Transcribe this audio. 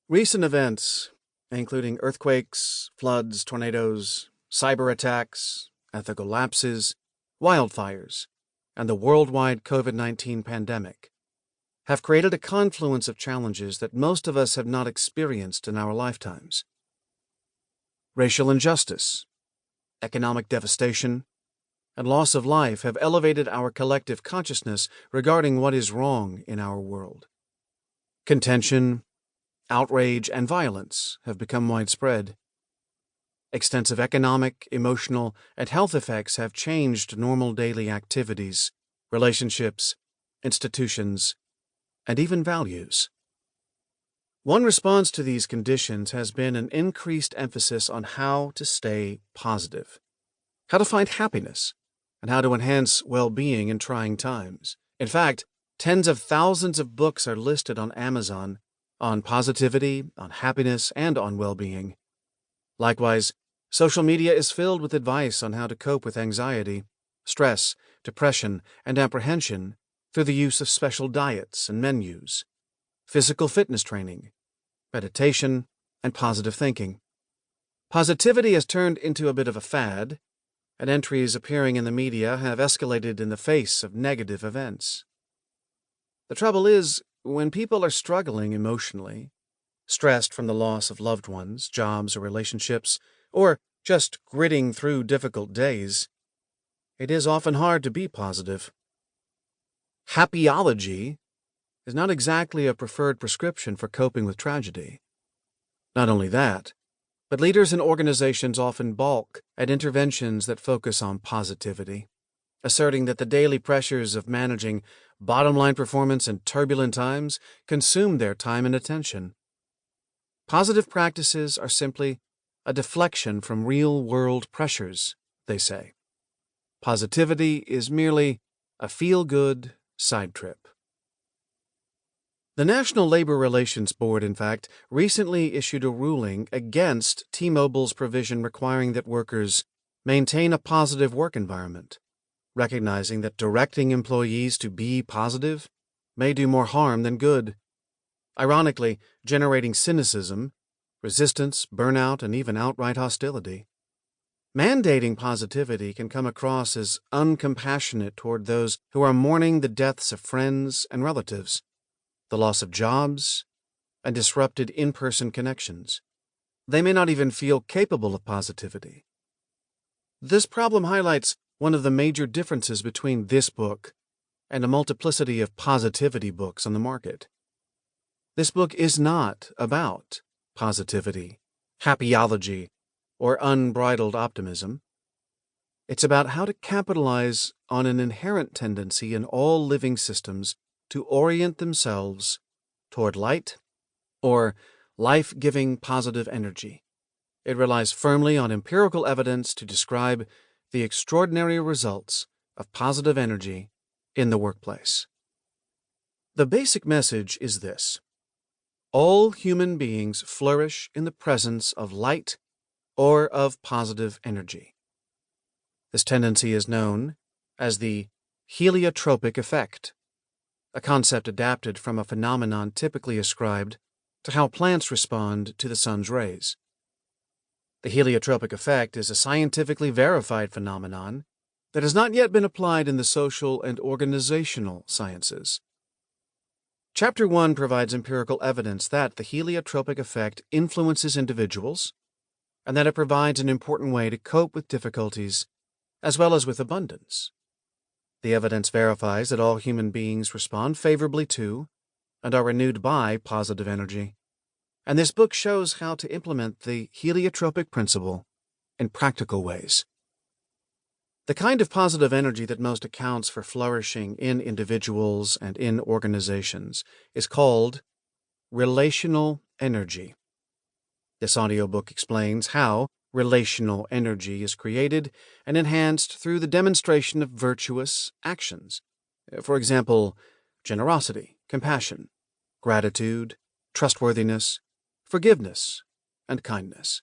Recent events, including earthquakes, floods, tornadoes, cyber attacks, ethical lapses, wildfires, and the worldwide COVID-19 pandemic, have created a confluence of challenges that most of us have not experienced in our lifetimes. Racial injustice, economic devastation, and loss of life have elevated our collective consciousness regarding what is wrong in our world. Contention, outrage, and violence have become widespread. Extensive economic, emotional, and health effects have changed normal daily activities, relationships, institutions, and even values. One response to these conditions has been an increased emphasis on how to stay positive, how to find happiness, and how to enhance well-being in trying times. In fact, tens of thousands of books are listed on Amazon on positivity, on happiness, and on well-being. Likewise, social media is filled with advice on how to cope with anxiety, stress, depression, and apprehension through the use of special diets and menus, physical fitness training, meditation, and positive thinking. Positivity has turned into a bit of a fad, and entries appearing in the media have escalated in the face of negative events. The trouble is, when people are struggling emotionally, stressed from the loss of loved ones, jobs, or relationships, or just gritting through difficult days, it is often hard to be positive. Happyology is not exactly a preferred prescription for coping with tragedy. Not only that, but leaders and organizations often balk at interventions that focus on positivity, asserting that the daily pressures of managing bottom-line performance in turbulent times consume their time and attention. Positive practices are simply a deflection from real-world pressures, they say. Positivity is merely a feel-good side trip. The National Labor Relations Board, in fact, recently issued a ruling against T-Mobile's provision requiring that workers maintain a positive work environment, recognizing that directing employees to be positive may do more harm than good, ironically generating cynicism, resistance, burnout, and even outright hostility. Mandating positivity can come across as uncompassionate toward those who are mourning the deaths of friends and relatives, the loss of jobs, and disrupted in-person connections. They may not even feel capable of positivity. This problem highlights one of the major differences between this book and a multiplicity of positivity books on the market. This book is not about positivity, happyology, or unbridled optimism. It's about how to capitalize on an inherent tendency in all living systems to orient themselves toward light or life-giving positive energy. It relies firmly on empirical evidence to describe the extraordinary results of positive energy in the workplace. The basic message is this: all human beings flourish in the presence of light or of positive energy. This tendency is known as the heliotropic effect, a concept adapted from a phenomenon typically ascribed to how plants respond to the sun's rays. The heliotropic effect is a scientifically verified phenomenon that has not yet been applied in the social and organizational sciences. Chapter 1 provides empirical evidence that the heliotropic effect influences individuals and that it provides an important way to cope with difficulties as well as with abundance. The evidence verifies that all human beings respond favorably to and are renewed by positive energy, and this book shows how to implement the heliotropic principle in practical ways. The kind of positive energy that most accounts for flourishing in individuals and in organizations is called relational energy. This audiobook explains how relational energy is created and enhanced through the demonstration of virtuous actions. For example, generosity, compassion, gratitude, trustworthiness, forgiveness, and kindness.